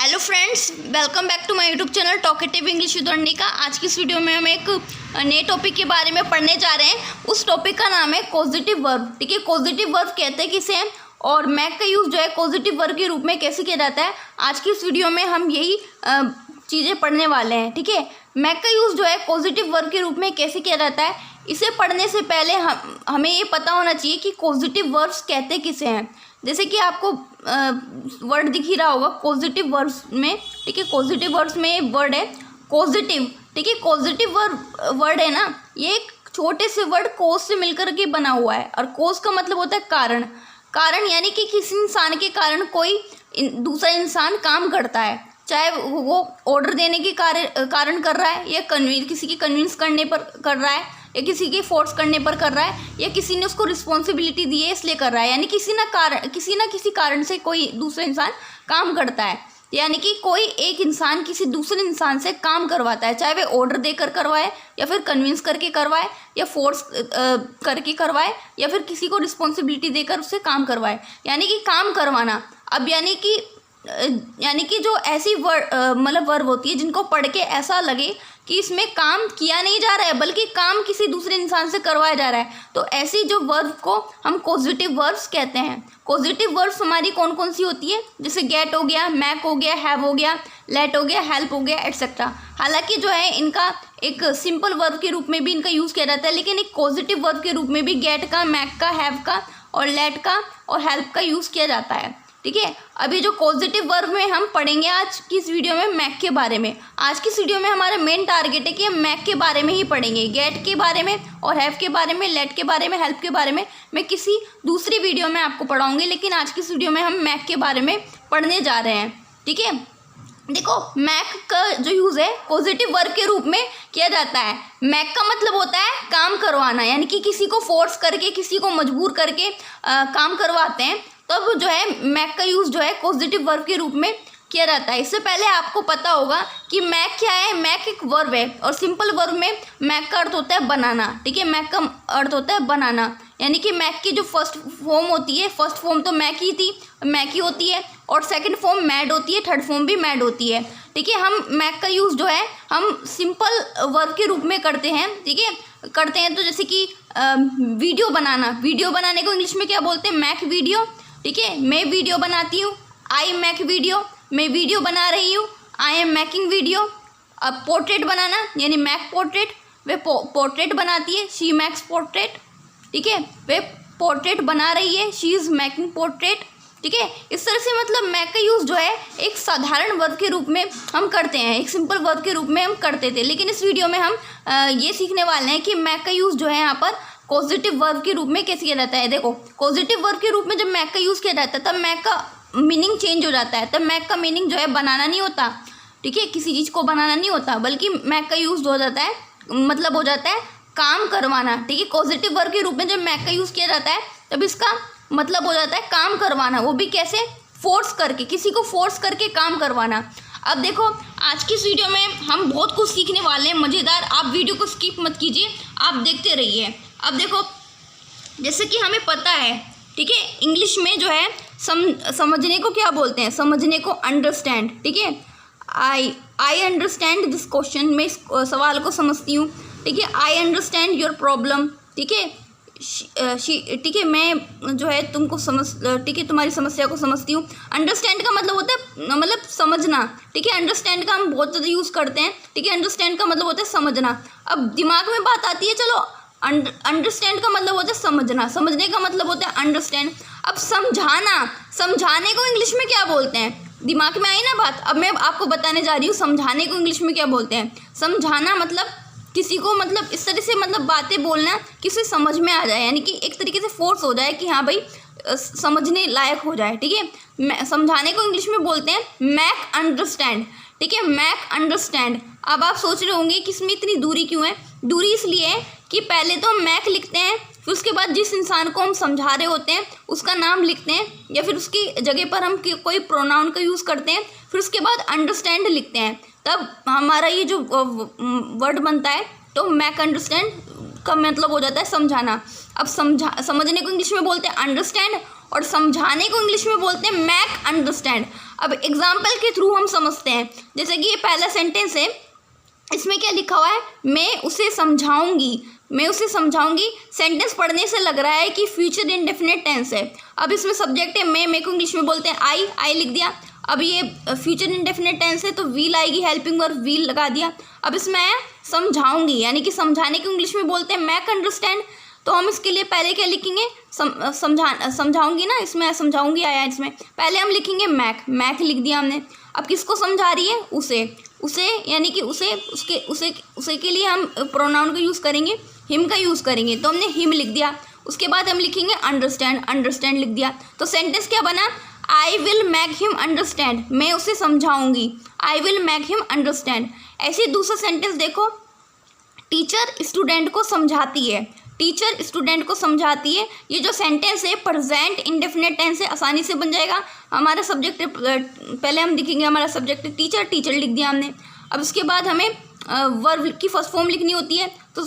Hello friends, welcome back to my YouTube channel talkative English with Arnika. आज की इस video में हम एक नए टॉपिक के बारे में पढ़ने जा रहे हैं। उस टॉपिक का नाम है पॉजिटिव वर्ब। ठीक है, पॉजिटिव वर्ब कहते हैं किसे और मैक का यूज़ जो है पॉजिटिव वर्ब के रूप में कैसे किया जाता है। आज की इस वीडियो में हम यही चीज़ें पढ़ने वाले हैं। ठीक है, मैक का यूज़ जो है पॉजिटिव वर्ब के रूप में कैसे किया जाता है, इसे पढ़ने से पहले हमें ये पता होना चाहिए कि पॉजिटिव वर्ब्स कहते किसे हैं। जैसे कि आपको वर्ड दिख ही रहा होगा पॉजिटिव वर्ब्स में। ठीक है, पॉजिटिव वर्ब्स में वर्ड है पॉजिटिव। ठीक है, पॉजिटिव वर्ड है ना, ये एक छोटे से वर्ड कोज से मिलकर के बना हुआ है। और कोज का मतलब होता है कारण। कारण यानी कि किसी इंसान के कारण कोई दूसरा इंसान काम करता है, चाहे वो ऑर्डर देने के कारण कर रहा है, या किसी की कन्विंस करने पर कर रहा है, या किसी के फोर्स करने पर कर रहा है, या किसी ने उसको रिस्पॉन्सिबिलिटी दी है इसलिए कर रहा है। यानी किसी ना किसी कारण से कोई दूसरा इंसान काम करता है। यानी कि कोई एक इंसान किसी दूसरे इंसान से काम करवाता है, चाहे वह ऑर्डर देकर करवाए, या फिर कन्विंस करके करवाए, या फोर्स करके करवाए, या फिर किसी को रिस्पॉन्सिबिलिटी देकर उससे काम करवाए। यानी कि काम करवाना। अब यानी कि जो ऐसी मतलब वर्ब होती है जिनको पढ़ के ऐसा लगे कि इसमें काम किया नहीं जा रहा है बल्कि काम किसी दूसरे इंसान से करवाया जा रहा है, तो ऐसी जो वर्ब को हम पॉजिटिव वर्ब्स कहते हैं। पॉजिटिव वर्ब्स हमारी कौन कौन सी होती है, जैसे गेट हो गया, मैक हो गया, हैव हो गया, लेट हो गया, हेल्प हो गया, एटसेट्रा। हालांकि जो है इनका एक सिंपल वर्ब के रूप में भी इनका यूज़ किया जाता है, लेकिन एक पॉजिटिव वर्ब के रूप में भी गेट का, मैक का, हैव का और लेट का और हेल्प का यूज़ किया जाता है। ठीक है, अभी जो पॉजिटिव वर्ब में हम पढ़ेंगे आज की इस वीडियो में मैक के बारे में। आज की इस वीडियो में हमारा मेन टारगेट है कि हम मैक के बारे में ही पढ़ेंगे। गेट के बारे में और हैव के बारे में, लेट के बारे में, हेल्प के बारे में मैं किसी दूसरी वीडियो में आपको पढ़ाऊंगी, लेकिन आज की इस वीडियो में हम मैक के बारे में पढ़ने जा रहे हैं। ठीक है, देखो मैक का जो यूज़ है पॉजिटिव वर्ब के रूप में किया जाता है। मैक का मतलब होता है काम करवाना, यानी कि किसी को फोर्स करके, किसी को मजबूर करके काम करवाते हैं, तब जो है मैक का यूज़ जो है पॉजिटिव वर्ब के रूप में किया जाता है। इससे पहले आपको पता होगा कि मैक क्या है। मैक एक वर्ब है और सिंपल वर्ब में मैक का अर्थ होता है बनाना। ठीक है, मैक का अर्थ होता है बनाना, यानी कि मैक की जो फर्स्ट फॉर्म होती है, फर्स्ट फॉर्म तो मैक ही होती है, और सेकंड फॉर्म मैड होती है, थर्ड फॉर्म भी मैड होती है। ठीक है, हम मैक का यूज़ जो है हम सिंपल वर्ब के रूप में करते हैं। ठीक है, करते हैं तो जैसे कि वीडियो बनाने को इंग्लिश में क्या बोलते हैं, मैक वीडियो। ठीक है, मैं वीडियो बनाती हूँ, आई मैक वीडियो, मैं वीडियो बना रही हूँ, आई एम मेकिंग वीडियो। अब पोर्ट्रेट बनाना यानी मैक पोर्ट्रेट, वे पोर्ट्रेट बनाती है, शी मैक्स पोर्ट्रेट। ठीक है, वे पोर्ट्रेट बना रही है, शी इज़ मेकिंग पोर्ट्रेट। ठीक है, इस तरह से मतलब मैक का यूज़ जो है एक साधारण वर्ब के रूप में हम करते हैं, एक सिंपल वर्ब के रूप में हम करते थे। लेकिन इस वीडियो में हम ये सीखने वाले हैं कि मैक का यूज़ जो है यहाँ पर पॉजिटिव वर्ब के रूप में कैसे किया जाता है। देखो, पॉजिटिव वर्ब के रूप में जब मैक का यूज़ किया जाता है तब मैक का मीनिंग चेंज हो जाता है। तब मैक का मीनिंग जो है बनाना नहीं होता। ठीक है, किसी चीज़ को बनाना नहीं होता, बल्कि मैक का यूज़ हो जाता है, मतलब हो जाता है काम करवाना। ठीक है, पॉजिटिव वर्ब के रूप में जब मैक का यूज़ किया जाता है तब इसका मतलब हो जाता है काम करवाना, वो भी कैसे, फोर्स करके, किसी को फोर्स करके काम करवाना। अब देखो, आज की इस वीडियो में हम बहुत कुछ सीखने वाले हैं मज़ेदार। आप वीडियो को स्किप मत कीजिए, आप देखते रहिए। अब देखो, जैसे कि हमें पता है, ठीक है, इंग्लिश में जो है समझने को क्या बोलते हैं, समझने को अंडरस्टैंड। ठीक है, आई अंडरस्टैंड दिस क्वेश्चन, मैं इस सवाल को समझती हूँ। ठीक है, आई अंडरस्टैंड योर प्रॉब्लम। ठीक है, ठीक है, मैं जो है तुमको ठीक है, तुम्हारी समस्या को समझती हूँ। अंडरस्टैंड का मतलब होता है मतलब समझना। ठीक है, अंडरस्टैंड का हम बहुत ज़्यादा यूज़ करते हैं। ठीक है, अंडरस्टैंड का मतलब होता है समझना। अब दिमाग में बात आती है, चलो अंडरस्टैंड का मतलब होता है समझना, समझने का मतलब होता है अंडरस्टैंड। अब समझाने को इंग्लिश में क्या बोलते हैं, दिमाग में आई ना बात। अब मैं आपको बताने जा रही हूँ समझाने को इंग्लिश में क्या बोलते हैं। समझाना मतलब किसी को, मतलब इस तरह से मतलब बातें बोलना कि उसे समझ में आ जाए, यानी कि एक तरीके से फोर्स हो जाए कि हाँ भाई समझने लायक हो जाए। ठीक है, समझाने को इंग्लिश में बोलते हैं मैक अंडरस्टैंड। ठीक है, मैक अंडरस्टैंड। अब आप सोच रहे होंगे कि इसमें इतनी दूरी क्यों है। दूरी इसलिए है कि पहले तो हम मैक लिखते हैं, फिर उसके बाद जिस इंसान को हम समझा रहे होते हैं उसका नाम लिखते हैं, या फिर उसकी जगह पर हम कोई प्रोनाउन का यूज़ करते हैं, फिर उसके बाद अंडरस्टैंड लिखते हैं, तब हमारा ये जो वर्ड बनता है। तो मैक अंडरस्टैंड का मतलब हो जाता है समझाना। अब समझने को इंग्लिश में बोलते हैं अंडरस्टैंड, और समझाने को इंग्लिश में बोलते हैं मैक अंडरस्टैंड। अब एग्जाम्पल के थ्रू हम समझते हैं। जैसे कि ये पहला सेंटेंस है, इसमें क्या लिखा हुआ है, मैं उसे समझाऊंगी, मैं उसे समझाऊंगी। सेंटेंस पढ़ने से लग रहा है कि फ्यूचर इंडेफिनिट टेंस है। अब इसमें सब्जेक्ट है मैं को इंग्लिश में बोलते हैं आई लिख दिया। अब ये फ्यूचर इंडेफिनिट टेंस है तो विल आएगी, हेल्पिंग वर्ब विल लगा दिया। अब इसमें आया समझाऊंगी, यानी कि समझाने को इंग्लिश में बोलते हैं मैक अंडरस्टैंड। तो हम इसके लिए पहले क्या लिखेंगे, समझाऊंगी ना, इसमें समझाऊंगी आया है, इसमें पहले हम लिखेंगे मैक लिख दिया हमने। अब किसको समझा रही है, उसे यानी कि उसे के लिए हम प्रोनाउन का यूज़ करेंगे, हिम का यूज़ करेंगे, तो हमने हिम लिख दिया। उसके बाद हम लिखेंगे अंडरस्टैंड लिख दिया। तो सेंटेंस क्या बना, I will make him understand, मैं उसे समझाऊंगी, I will make him understand. ऐसे दूसरा सेंटेंस देखो, टीचर स्टूडेंट को समझाती है, टीचर स्टूडेंट को समझाती है। ये जो सेंटेंस है प्रेजेंट इंडेफिनिट टेंस से आसानी से बन जाएगा। हमारा सब्जेक्ट पहले हम लिखेंगे, हमारा सब्जेक्ट टीचर लिख दिया हमने। अब उसके बाद हमें वर्ब की फर्स्ट फॉर्म लिखनी होती है, तो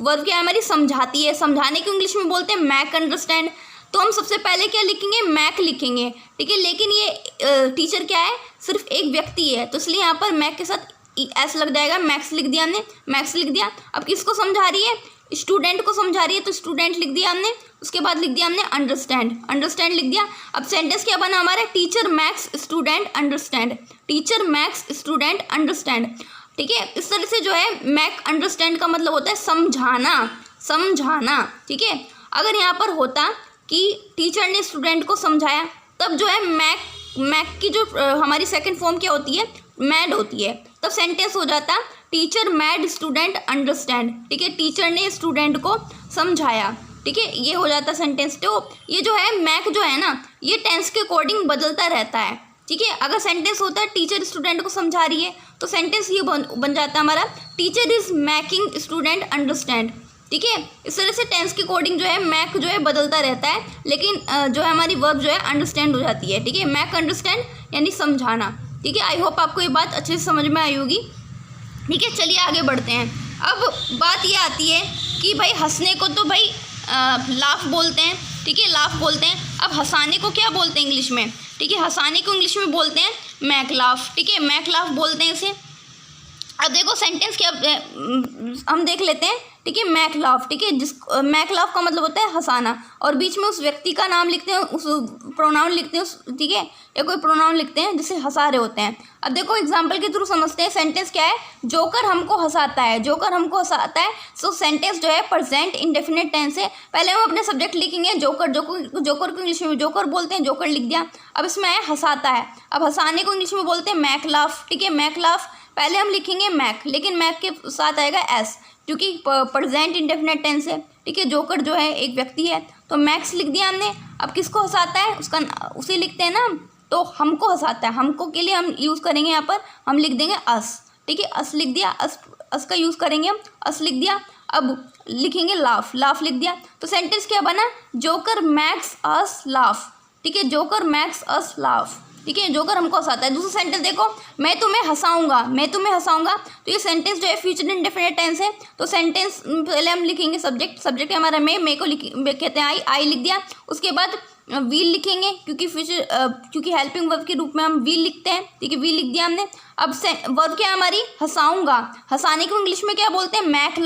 वर्ब क्या है हमारी, समझाती है। समझाने को इंग्लिश में बोलते हैं मैक अंडरस्टैंड। तो हम सबसे पहले क्या लिखेंगे, मैक लिखेंगे, ठीक है। लेकिन ये टीचर क्या है, सिर्फ एक व्यक्ति है, तो इसलिए यहाँ पर मैक के साथ एस लग जाएगा, मैक्स लिख दिया हमने, मैक्स लिख दिया। अब किसको समझा रही है, स्टूडेंट को समझा रही है, तो स्टूडेंट लिख दिया हमने। उसके बाद लिख दिया हमने अंडरस्टैंड लिख दिया। अब सेंटेंस क्या बना हमारा, teacher max student understand, teacher max student understand, ठीक है। इस तरह से जो है मैक अंडरस्टैंड का मतलब होता है समझाना, ठीक है। अगर यहाँ पर होता कि टीचर ने स्टूडेंट को समझाया, तब जो है मैक की जो हमारी सेकंड फॉर्म क्या होती है, मैड होती है। तब सेंटेंस हो जाता टीचर मैड स्टूडेंट अंडरस्टैंड, ठीक है, टीचर ने स्टूडेंट को समझाया, ठीक है, ये हो जाता सेंटेंस। तो ये जो है मैक जो है ना, ये टेंस के अकॉर्डिंग बदलता रहता है, ठीक है। अगर सेंटेंस होता है टीचर स्टूडेंट को समझा रही है, तो सेंटेंस ये बन जाता है हमारा, teacher is making student understand, ठीक है। इस तरह से टेंस के अकॉर्डिंग जो है मैक जो है बदलता रहता है, लेकिन जो है हमारी वर्ब जो है अंडरस्टैंड हो जाती है, ठीक है। मैक अंडरस्टैंड यानी समझाना, ठीक है। आई होप आपको ये बात अच्छे से समझ में आई होगी, ठीक है। चलिए आगे बढ़ते हैं। अब बात ये आती है कि भाई हंसने को तो भाई लाफ बोलते हैं, ठीक है, लाफ बोलते हैं। अब हंसाने को क्या बोलते हैं इंग्लिश में, ठीक है, हंसाने को इंग्लिश में बोलते हैं मैक लाफ, ठीक है, मैक लाफ बोलते हैं इसे। अब देखो सेंटेंस क्या हम देख लेते हैं, ठीक है, मैक लाफ, ठीक है, मैक लाफ का मतलब होता है हंसाना, और बीच में उस व्यक्ति का नाम लिखते हैं, उस प्रोनाउन लिखते हैं, ठीक है, या कोई प्रोनाउन लिखते हैं जिसे हंसा रहे होते हैं। अब देखो एग्जाम्पल के थ्रू समझते हैं। सेंटेंस क्या है, जोकर हमको हंसाता है, जोकर हमको हंसाता है। सो सेंटेंस जो है प्रेजेंट इंडेफिनिट टेंस है। पहले हम अपने सब्जेक्ट लिखेंगे जोकर को इंग्लिश में जोकर बोलते हैं, जोकर लिख दिया। अब इसमें है हंसाता है। अब हंसाने को इंग्लिश में बोलते हैं मैक लाफ, ठीक है, मैक लाफ। पहले हम लिखेंगे मैक, लेकिन मैक के साथ आएगा एस, क्योंकि प्रेजेंट इंडेफिनिट टेंस है, ठीक है। जोकर जो है एक व्यक्ति है, तो मैक्स लिख दिया हमने। अब किसको हंसाता है, उसे लिखते हैं ना, तो हमको हंसाता है, हमको के लिए हम यूज़ करेंगे यहाँ पर, हम लिख देंगे अस, ठीक है, अस लिख दिया, अस का यूज़ करेंगे हम, अस लिख दिया। अब लिखेंगे लाफ लिख दिया। तो सेंटेंस क्या बना, जोकर मैक्स अस लाफ, ठीक है, जोकर मैक्स अस लाफ, ठीक है, जोकर हमको हंसाता है। दूसरा सेंटेंस देखो, मैं तुम्हें हंसाऊंगा, तो ये सेंटेंस जो है फ्यूचर इंडेफिनिट टेंस है। तो सेंटेंस पहले हम लिखेंगे सब्जेक्ट है हमारा मैं को कहते हैं आई लिख दिया। उसके बाद वील लिखेंगे, क्योंकि हेल्पिंग वर्ब के रूप में हम वील लिखते हैं, ठीक है, वील लिख दिया हमने। अब वर्ब क्या है हमारी, हंसाऊंगा, हंसाने को इंग्लिश में क्या बोलते हैं, मैक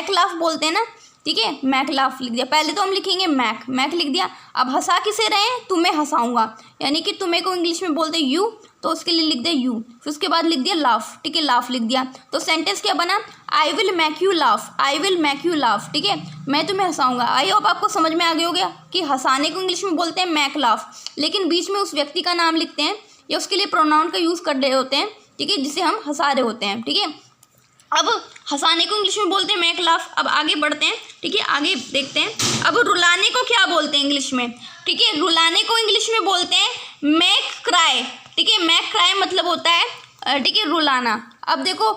लाफ बोलते हैं ना, ठीक है, मैक लाफ लिख दिया। पहले तो हम लिखेंगे मैक लिख दिया। अब हंसा किसे रहे हैं, तुम्हें हंसाऊंगा, यानी कि तुम्हें को इंग्लिश में बोलते हैं यू, तो उसके लिए लिख दिया यू, फिर उसके बाद लिख दिया लाफ, ठीक है, लाफ लिख दिया। तो सेंटेंस क्या बना, I will make you laugh, ठीक है, मैं तुम्हें हंसाऊंगा। आई होप आपको समझ में आ गया होगा कि हंसाने को इंग्लिश में बोलते हैं मैक लाफ, लेकिन बीच में उस व्यक्ति का नाम लिखते हैं या उसके लिए प्रोनाउन का यूज़ कर रहे होते हैं, ठीक है, जिसे हम हंसा रहे होते हैं, ठीक है। अब हंसाने को इंग्लिश में बोलते हैं मैक लाफ। अब आगे बढ़ते हैं, ठीक है, आगे देखते हैं। अब रुलाने को क्या बोलते हैं इंग्लिश में, ठीक है, रुलाने को इंग्लिश में बोलते हैं मैक क्राई, ठीक है, मैक क्राई मतलब होता है, ठीक है, रुलाना। अब देखो,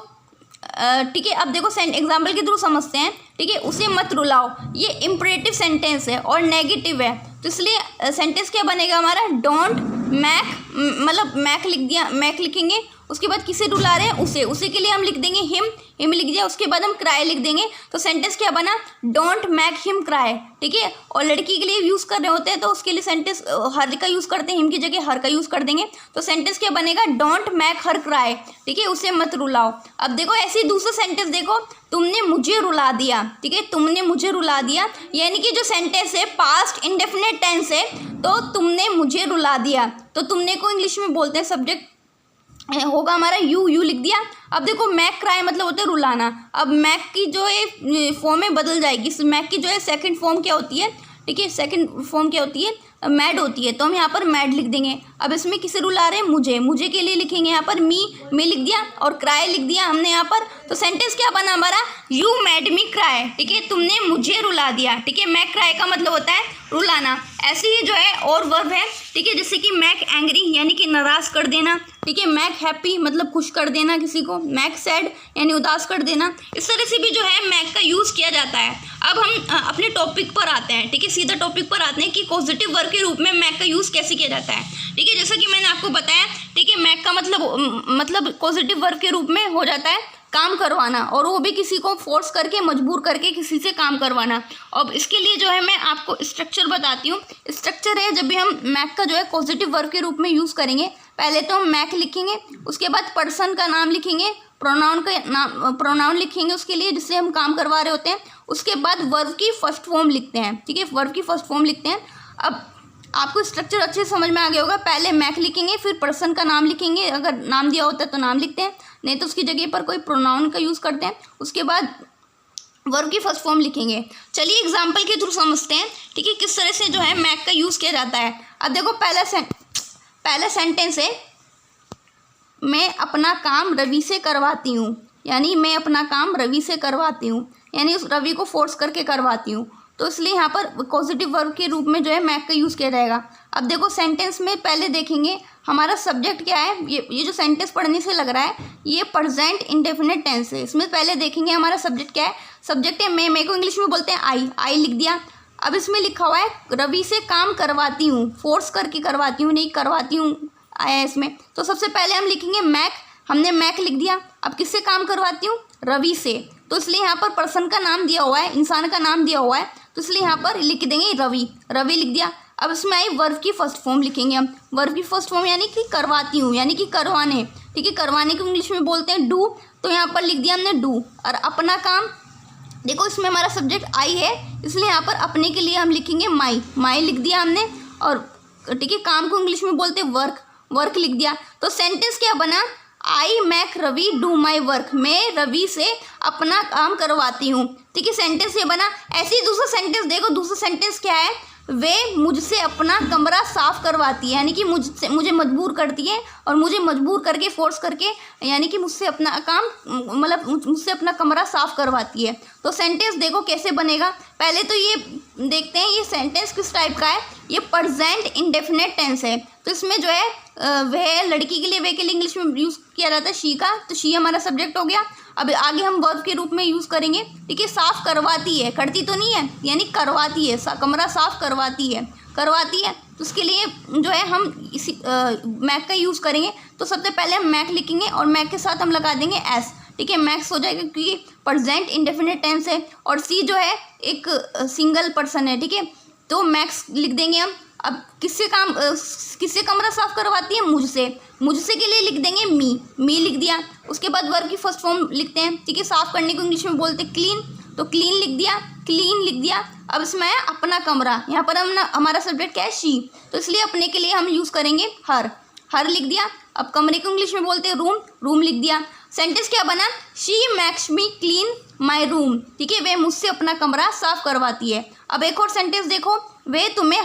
ठीक है, अब देखो एग्जाम्पल के थ्रू समझते हैं, ठीक है, उसे मत रुलाओ, ये इम्परेटिव सेंटेंस है और नेगेटिव है, तो इसलिए सेंटेंस क्या बनेगा हमारा, डोंट मैक, मतलब मैक लिख दिया, मैक लिखेंगे उसके बाद किसे रुला रहे हैं, उसे के लिए हम लिख देंगे हिम लिख दिया, उसके बाद हम क्राई लिख देंगे। तो सेंटेंस क्या बना, डोंट मेक हिम क्राई, ठीक है। और लड़की के लिए यूज़ कर रहे होते हैं तो उसके लिए सेंटेंस हर का यूज़ करते हैं, हिम की जगह हर का यूज़ कर देंगे। तो सेंटेंस क्या बनेगा, डोंट मेक हर क्राई, ठीक है, उसे मत रुलाओ। अब देखो ऐसे ही दूसरा सेंटेंस देखो, तुमने मुझे रुला दिया, ठीक है, तुमने मुझे रुला दिया, यानी कि जो सेंटेंस है पास्ट इंडेफिनिट टेंस है, तो तुमने मुझे रुला दिया। तो तुमने को इंग्लिश में बोलते हैं, सब्जेक्ट होगा हमारा यू लिख दिया। अब देखो मैक क्राई मतलब होता है रुलाना। अब मैक की जो है फॉर्म में बदल जाएगी, मैक की जो है सेकंड फॉर्म क्या होती है, ठीक है, सेकंड फॉर्म क्या होती है, मैड होती है। तो हम यहाँ पर मैड लिख देंगे। अब इसमें किसे रुला रहे हैं, मुझे के लिए लिखेंगे यहाँ पर मी लिख दिया और क्राई लिख दिया हमने यहाँ पर। तो सेंटेंस क्या बना हमारा, यू मैड मी क्राई, ठीक है, तुमने मुझे रुला दिया, ठीक है। मैक क्राई का मतलब होता है रुलाना। ऐसे ही जो है और वर्ब है, ठीक है, जैसे कि मैक एंग्री यानी कि नाराज़ कर देना, ठीक है, मैक हैप्पी मतलब खुश कर देना किसी को, मैक सैड यानी उदास कर देना। इस तरह से भी जो है मैक का यूज़ किया जाता है। अब हम अपने टॉपिक पर आते हैं, ठीक है, सीधा टॉपिक पर आते हैं कि पॉजिटिव वर्ब के रूप में मैक का यूज़ कैसे किया जाता है, ठीक है। जैसा कि मैंने आपको बताया, ठीक है, मैक का मतलब पॉजिटिव वर्ब के रूप में हो जाता है काम करवाना, और वो भी किसी को फोर्स करके मजबूर करके किसी से काम करवाना। अब इसके लिए जो है मैं आपको स्ट्रक्चर बताती हूँ। स्ट्रक्चर है जब भी हम मैक का जो है पॉजिटिव वर्ब के रूप में यूज़ करेंगे, पहले तो हम मैक लिखेंगे, उसके बाद पर्सन का नाम लिखेंगे, प्रोनाउन लिखेंगे उसके लिए जिससे हम काम करवा रहे होते हैं, उसके बाद वर्ब की फर्स्ट फॉर्म लिखते हैं, ठीक है, वर्ब की फर्स्ट फॉर्म लिखते हैं। अब आपको स्ट्रक्चर अच्छे से समझ में आ गया होगा। पहले मैक लिखेंगे, फिर पर्सन का नाम लिखेंगे, अगर नाम दिया होता है तो नाम लिखते हैं, नहीं तो उसकी जगह पर कोई प्रोनाउन का यूज़ करते हैं, उसके बाद वर्ब की फर्स्ट फॉर्म लिखेंगे। चलिए एग्जांपल के थ्रू समझते हैं, ठीक है, किस तरह से जो है मैक का यूज़ किया जाता है। अब देखो पहला सेंटेंस है, मैं अपना काम रवि से करवाती हूँ, यानी मैं अपना काम रवि से करवाती हूँ, यानी उस रवि को फोर्स करके करवाती हूँ। तो इसलिए यहाँ पर पॉजिटिव वर्ब के रूप में जो है मैक का यूज़ किया जाएगा। अब देखो सेंटेंस में पहले देखेंगे हमारा सब्जेक्ट क्या है, ये जो सेंटेंस पढ़ने से लग रहा है ये प्रेजेंट इंडेफिनिट टेंस है। इसमें पहले देखेंगे हमारा सब्जेक्ट क्या है, सब्जेक्ट है मैं को इंग्लिश में बोलते हैं आई लिख दिया। अब इसमें लिखा हुआ है रवि से काम करवाती हूँ, फोर्स करके करवाती हूँ, नहीं करवाती हूँ आया है इसमें। तो सबसे पहले हम लिखेंगे मैक, हमने मैक लिख दिया। अब किससे काम करवाती हूँ, रवि से, तो इसलिए यहाँ पर पर्सन का नाम दिया हुआ है, इंसान का नाम दिया हुआ है, तो इसलिए यहाँ पर लिख देंगे रवि लिख दिया। अब इसमें आई वर्ब की फर्स्ट फॉर्म लिखेंगे हम, वर्ब की फर्स्ट फॉर्म यानी कि करवाती हूँ, यानी कि करवाने, ठीक है, करवाने को इंग्लिश में बोलते हैं डू, तो यहाँ पर लिख दिया हमने डू। और अपना काम, देखो इसमें हमारा सब्जेक्ट आई है, इसलिए यहाँ पर अपने के लिए हम लिखेंगे माई लिख दिया हमने, और ठीक है, काम को इंग्लिश में बोलते हैं वर्क लिख दिया। तो सेंटेंस क्या बना, I make Ravi do my work, मैं रवि से अपना काम करवाती हूँ, ठीक है, सेंटेंस ये बना। ऐसे ही दूसरा सेंटेंस देखो, दूसरा सेंटेंस क्या है, वे मुझसे अपना कमरा साफ़ करवाती है, यानी कि मुझे मजबूर करती है, और मुझे मजबूर करके फोर्स करके यानी कि मुझसे अपना काम मतलब मुझसे अपना कमरा साफ़ करवाती है। तो सेंटेंस देखो कैसे बनेगा। पहले तो ये देखते हैं ये सेंटेंस किस टाइप का है, ये प्रेजेंट इंडेफिनिट टेंस है। तो इसमें जो है वह लड़की के लिए वे के लिए इंग्लिश में यूज़ किया जाता है शी का, तो शी हमारा सब्जेक्ट हो गया। अब आगे हम वर्ब के रूप में यूज़ करेंगे, ठीक है, साफ़ करवाती है, करती तो नहीं है, यानी करवाती है, कमरा साफ़ करवाती है, तो उसके लिए जो है हम इसी मैक का यूज़ करेंगे। तो सबसे पहले हम मैक लिखेंगे और मैक के साथ हम लगा देंगे एस, ठीक है, मैक्स हो जाएगा क्योंकि प्रेजेंट इंडेफिनिट टेंस है, और सी जो है एक सिंगल पर्सन है, ठीक है, तो मैक्स लिख देंगे हम। अब किससे कमरा साफ़ करवाती है, मुझसे के लिए लिख देंगे मी लिख दिया। उसके बाद वर्ब की फर्स्ट फॉर्म लिखते हैं, ठीक है, साफ़ करने को इंग्लिश में बोलते हैं क्लीन, तो क्लीन लिख दिया। अब इसमें है अपना कमरा, यहाँ पर हमारा सब्जेक्ट क्या है शी, तो इसलिए अपने के लिए हम यूज़ करेंगे हर लिख दिया। अब कमरे को इंग्लिश में बोलते हैं रूम लिख दिया। सेंटेंस क्या बना, she makes me clean my room, ठीक है, वे मुझसे अपना कमरा साफ़ करवाती है। अब एक और सेंटेंस देखो, वे तुम्हें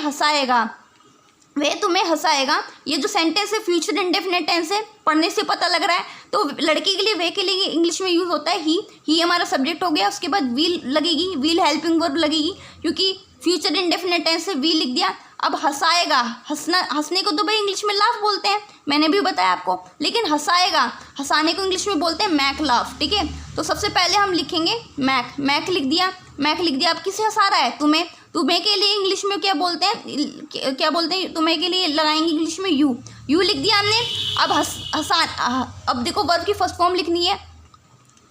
हंसाएगा, ये जो सेंटेंस है फ्यूचर इंडेफिनिट टेंस है, पढ़ने से पता लग रहा है। तो लड़की के लिए वे के लिए इंग्लिश में यूज़ होता है ही हमारा सब्जेक्ट हो गया। उसके बाद विल लगेगी, विल हेल्पिंग वर्ब लगेगी, क्योंकि फ्यूचर इंडेफिनिट टेंस है, विल लिख दिया। अब हंसाएगा, हंसने को तो भाई इंग्लिश में लाफ बोलते हैं, मैंने भी बताया आपको, लेकिन हंसाने को इंग्लिश में बोलते हैं मैक लाफ, ठीक है। तो सबसे पहले हम लिखेंगे मैक लिख दिया। अब किसे हंसा रहा है, तुम्हें, तुम्हें के लिए इंग्लिश में क्या बोलते हैं, क्या बोलते हैं, तुम्हें के लिए लगाएंगे इंग्लिश में यू लिख दिया हमने। अब हसान, अब देखो वर्ब की फर्स्ट फॉर्म लिखनी है,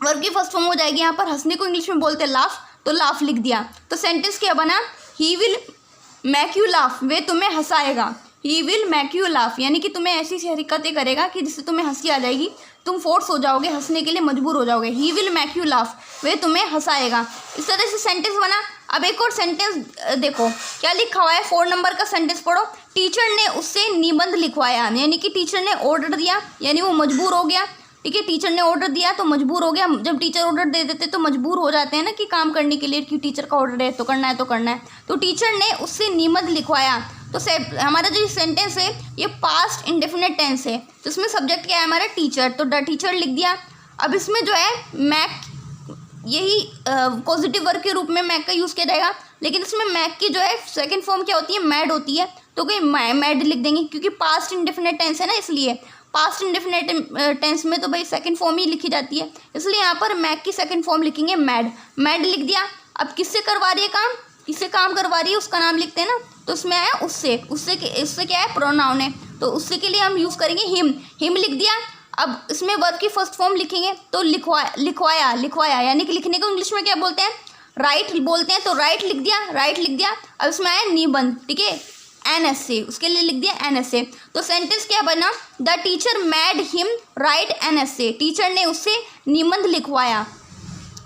वर्ब की फर्स्ट फॉर्म हो जाएगी यहाँ पर, हंसने को इंग्लिश में बोलते हैं लाफ, तो लाफ लिख दिया। तो सेंटेंस क्या बना, he will make you laugh, वे तुम्हें हंसाएगा। He will make you laugh यानी कि तुम्हें ऐसी हरकतें करेगा कि जिससे तुम्हें हंसी आ जाएगी, तुम फोर्स हो जाओगे, हंसने के लिए मजबूर हो जाओगे। He will make you laugh, वे तुम्हें हंसाएगा। इस तरह से सेंटेंस बना। अब एक और सेंटेंस देखो क्या लिखा हुआ है, 4 नंबर का सेंटेंस पढ़ो। टीचर ने उससे निबंध लिखवाया, यानी कि टीचर ने ऑर्डर दिया, यानी वो मजबूर हो गया। ठीक है, टीचर ने ऑर्डर दिया तो मजबूर हो गया। जब टीचर ऑर्डर दे देते तो मजबूर हो जाते हैं ना कि काम करने के लिए, कि टीचर का ऑर्डर है तो करना है तो करना है। तो टीचर ने उससे निबंध लिखवाया। तो हमारा जो सेंटेंस है ये पास्ट इंडेफिनिट टेंस है, तो इसमें सब्जेक्ट क्या है हमारा, टीचर, तो द टीचर लिख दिया। अब इसमें जो है मैक, यही पॉजिटिव वर्ब के रूप में मैक का यूज़ किया जाएगा, लेकिन इसमें मैक की जो है सेकंड फॉर्म क्या होती है, मैड होती है। तो कोई मैड लिख देंगे क्योंकि पास्ट इंडेफिनिट टेंस है ना, इसलिए पास्ट इंडेफिनिट टेंस में तो भाई सेकंड फॉर्म ही लिखी जाती है, इसलिए यहाँ पर मैक की सेकंड फॉर्म लिखेंगे मैड। मैड लिख दिया। अब किससे करवा रही है काम, किससे काम करवा रही है उसका नाम लिखते हैं ना, तो उसमें आया उससे क्या है, प्रोनाउन है, तो उससे के लिए हम यूज़ करेंगे हिम लिख दिया। अब इसमें वर्ब की फर्स्ट फॉर्म लिखेंगे तो लिखवाया यानी कि लिखने को इंग्लिश में क्या बोलते हैं, राइट बोलते हैं, तो राइट लिख दिया। अब इसमें आया निबंध, ठीक है, NSA, उसके लिए लिख दिया NSA। तो सेंटेंस क्या बना, the teacher mad him right NSA, teacher ने उससे निबंध लिखवाया।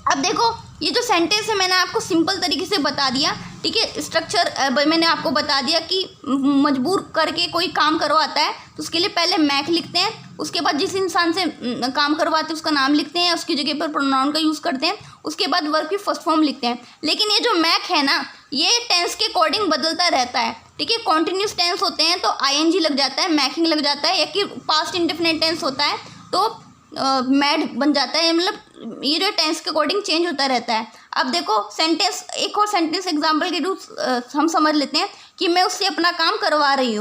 अब देखो ये जो सेंटेंस है मैंने आपको सिंपल तरीके से बता दिया, ठीक है, स्ट्रक्चर मैंने आपको बता दिया कि मजबूर करके कोई काम करवाता है तो उसके लिए पहले मैक लिखते हैं, उसके बाद जिस इंसान से काम करवाते हैं उसका नाम लिखते हैं, उसकी जगह पर प्रोनाउन का यूज़ करते हैं, उसके बाद वर्ब की फर्स्ट फॉर्म लिखते हैं। लेकिन ये जो मैक है ना, ये टेंस के अकॉर्डिंग बदलता रहता है, ठीक है। कॉन्टिन्यूस टेंस होते हैं तो ING लग जाता है, मैकिंग लग जाता है, या कि पास्ट इंडेफिनिट टेंस होता है तो मैड बन जाता है, मतलब ये जो टेंस के अकॉर्डिंग चेंज होता रहता है। अब देखो सेंटेंस, एक और सेंटेंस एग्जांपल के रूप हम समझ लेते हैं कि मैं उससे अपना काम करवा रही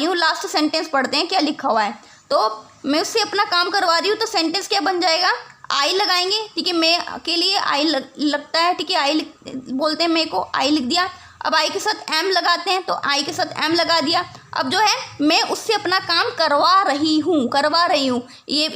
हूँ, लास्ट सेंटेंस पढ़ते हैं क्या लिखा हुआ है। तो मैं उससे अपना काम करवा रही हूँ, तो सेंटेंस क्या बन जाएगा, आई लगाएंगे, ठीक है, मैं के लिए आई लगता है, ठीक है, आई बोलते हैं मेरे को, आई लिख दिया। अब आई के साथ एम लगाते हैं, तो आई के साथ एम लगा दिया। अब जो है मैं उससे अपना काम करवा रही हूँ, ये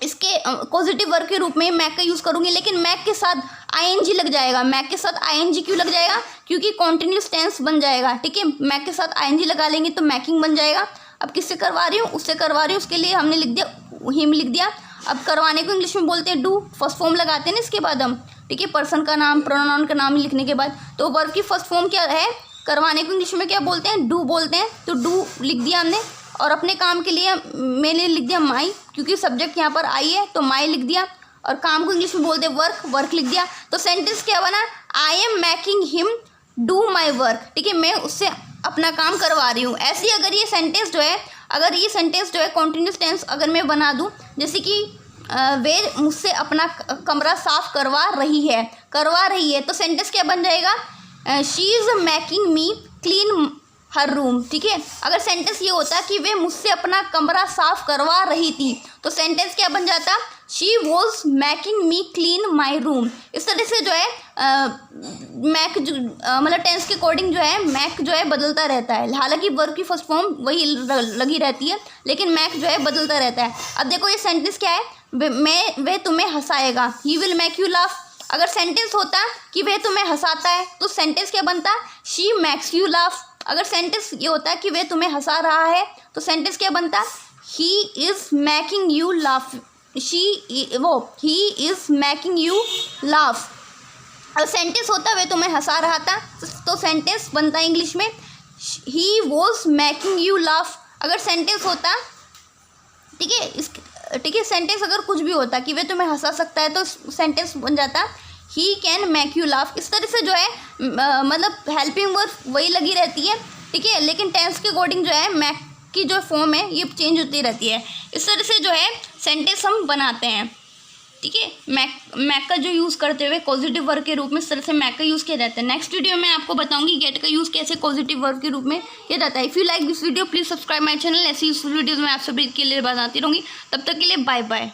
इसके पॉजिटिव वर्ब के रूप में मैक का यूज़ करूँगी, लेकिन मैक के साथ ING लग जाएगा। मैक के साथ ING क्यों लग जाएगा, क्योंकि कॉन्टिन्यूस टेंस बन जाएगा, ठीक है। मैक के साथ ING लगा लेंगे तो मैकिंग बन जाएगा। अब किससे करवा रही हूँ, उससे करवा रही हूँ, उसके लिए हमने लिख दिया हिम लिख दिया। अब करवाने को इंग्लिश में बोलते हैं डू, फर्स्ट फॉर्म लगाते हैं ना इसके बाद हम, ठीक है, पर्सन का नाम, प्रोनाउन का नाम लिखने के बाद। तो वर्ब की फर्स्ट फॉर्म क्या है, करवाने को इंग्लिश में क्या बोलते हैं, डू बोलते हैं, तो डू लिख दिया हमने। और अपने काम के लिए मैंने लिख दिया माई, क्योंकि सब्जेक्ट यहाँ पर आई है तो माई लिख दिया। और काम को इंग्लिश में बोलते हैं वर्क लिख दिया। तो सेंटेंस क्या बना, I am making him do my work, ठीक है, मैं उससे अपना काम करवा रही हूँ। ऐसे ही अगर ये सेंटेंस जो है कॉन्टिन्यूस टेंस अगर मैं बना दूँ, जैसे कि वे मुझसे अपना कमरा साफ करवा रही है, तो सेंटेंस क्या बन जाएगा, she is making me clean her room, ठीक है। अगर सेंटेंस ये होता कि वे मुझसे अपना कमरा साफ करवा रही थी, तो सेंटेंस क्या बन जाता, she was making me clean my room. इस तरह से जो है मैक मतलब टेंस के अकॉर्डिंग जो है मैक जो है बदलता रहता है। हालांकि वर्ब की फर्स्ट फॉर्म वही लगी रहती है, लेकिन मैक जो है बदलता रहता है। अब देखो ये सेंटेंस क्या है, वे तुम्हें हंसाएगा, he will make you laugh. अगर सेंटेंस होता कि वह तुम्हें हंसाता है तो सेंटेंस क्या बनता, शी मेक्स यू लाफ। अगर सेंटेंस ये होता कि वह तुम्हें हंसा रहा है तो सेंटेंस क्या बनता, he is making you laugh, he is making you laugh. अगर सेंटेंस होता वह तुम्हें हंसा रहा था तो सेंटेंस बनता इंग्लिश में he was making you laugh. अगर सेंटेंस होता, ठीक है, सेंटेंस अगर कुछ भी होता कि वह तुम्हें हंसा सकता है तो सेंटेंस बन जाता he can make you laugh. इस तरह से जो है मतलब हेल्पिंग वर्ब वही लगी रहती है, ठीक है, लेकिन टेंस के अकॉर्डिंग जो है मैक की जो फॉर्म है ये चेंज होती रहती है। इस तरह से जो है सेंटेंस हम बनाते हैं, ठीक है। मैक का जो यूज़ करते हुए पॉजिटिव वर्ब के रूप में इस तरह से मैक का यूज़ किया जाता है। नेक्स्ट वीडियो में आपको बताऊंगी गेट का यूज़ कैसे पॉजिटिव वर्ब के रूप में किया जाता है। If you like this video please subscribe my channel. ऐसी यूजफुल वीडियोज़ में आप सभी के लिए बताती रहूँगी। तब तक के लिए बाय बाय।